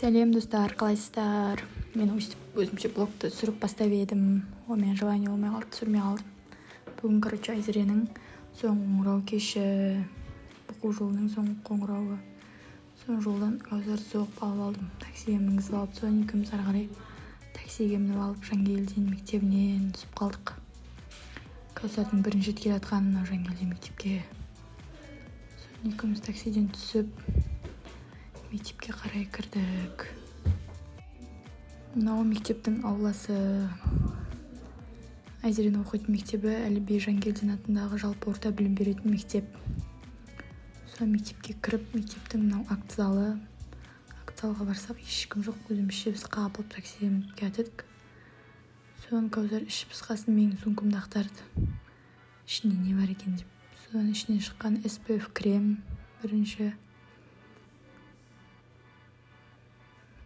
Сәлем достар, қалайсыздар? Мен өзімше блогты түсіріп бастап едім. Мен желание болмай қалды, түсірмей қалдым. Бүгін, Айзеренің соңғы қоңырау кеші, оқу жолының соңғы қоңырауы. Соң жолдан Кәусар соғып алып алдым. Таксиге мінгізіп алып, соң екеуміз ары қарай таксиге мініп алып Жангелдин мектебінен түсіп қалдық. Кәусардың бірінші рет келе жатқаны Жангелдин мектепке. Соң екеуміз таксиден түсіп мектепке қарай кірдік. Мынау мектептің ауласы. Айзерен оқитын мектебі Әліби Жангелдин атындағы жалпы орта білім беретін мектеп. Сол мектепке кіріп, мектептің мынау акт залы. Акт залға барсақ, ешкім жоқ, өзімізше біз қағып алып таксиге мініп келдік. Соң Кәусар ішіп пысқасын менің сумкамды ақтарды. Ішінде не бар екен деп. Содан ішінен шыққан SPF крем бірінші.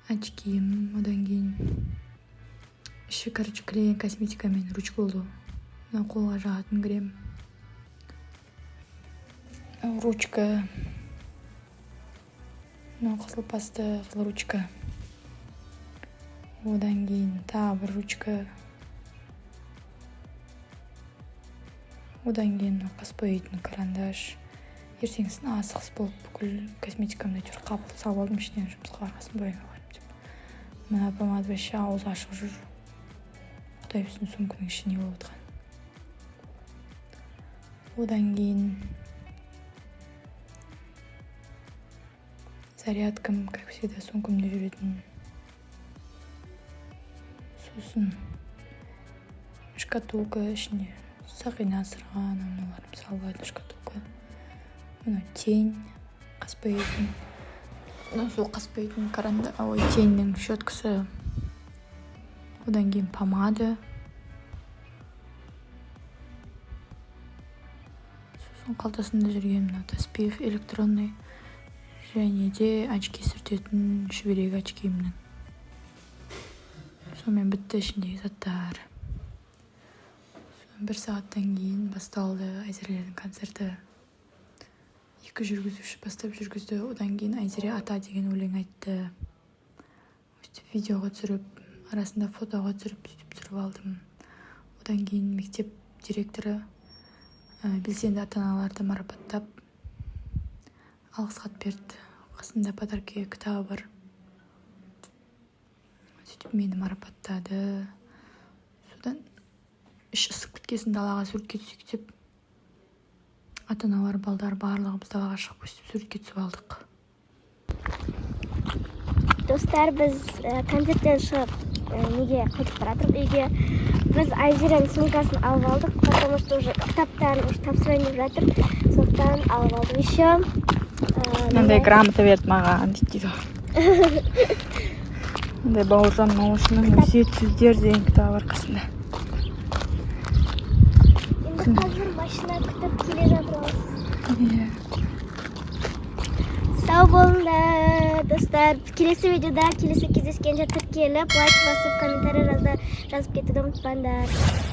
Очкиім, одан кейін іші клей косметика мен ручка болды. Мынау қолға жағатын крем. Ручка. Мынау қызыл пасты, қызыл ручка. Одан кейін тағы бір ручка. Одан кейін қаспайтын карандаш. Ертеңгісін асығыс болып бүкіл косметикамды әйтеуір қабылдап салып алдым, ішінен жұмысқа барғасын бояуға. Мына помада вообще ауызы ашық жүр. Құдай білсін сумканың іші не болып отқан. Одан кейін зарядкам, как всегда, сумкамда жүретін. Сосын шкатулка, ішіне сақина асырған, аналарым салған шкатулка. Мына тень, қаспайтын. Сол қаспайтын теннің щеткасы. Одан кейін помада. Сосын қалтасында жүрген таспиев электронный. Және де очки сүртетін шүберек очкиімнің. Сонымен бітті ішіндегі заттар. Бір сағаттан кейін басталды Айзеренің концерті. Екі жүргізуші бастап жүргізді. Одан кейін Айзере ата деген өлең айтты. Видеоға түсіріп, арасында фотоға түсіріп алдым. Одан кейін мектеп директоры белсенді ата-аналарды марапаттап алғыс хат берді. Қасында подарка кітабы бар. Сөйтіп мені марапаттады. Содан іш ысып кеткесін далаға суретке түсейік деп ата-аналар, балдар барлығымыз далаға шығып өстіп суретке түсіп алдық. Достар, біз концерттен шығып неге қайтып баратырмық үйге. Біз Айзеренің сумкасын алып алдық, потому что уже кітаптан тапсырайын деп жатыр. Сондықтан алып алдық. Еще Мындай грамота берді маған дейді. Мындай Бауыржан Момышұлының өсиет сөздер деген кітабы арқасында. Енді қазір машина күтіп келе жатырмыз. Сау болыңдар, достар. Келесі видеода келесі кездескенше тіркеліп, лайк басып, комментарий жазып кетуді ұмытпаңдар.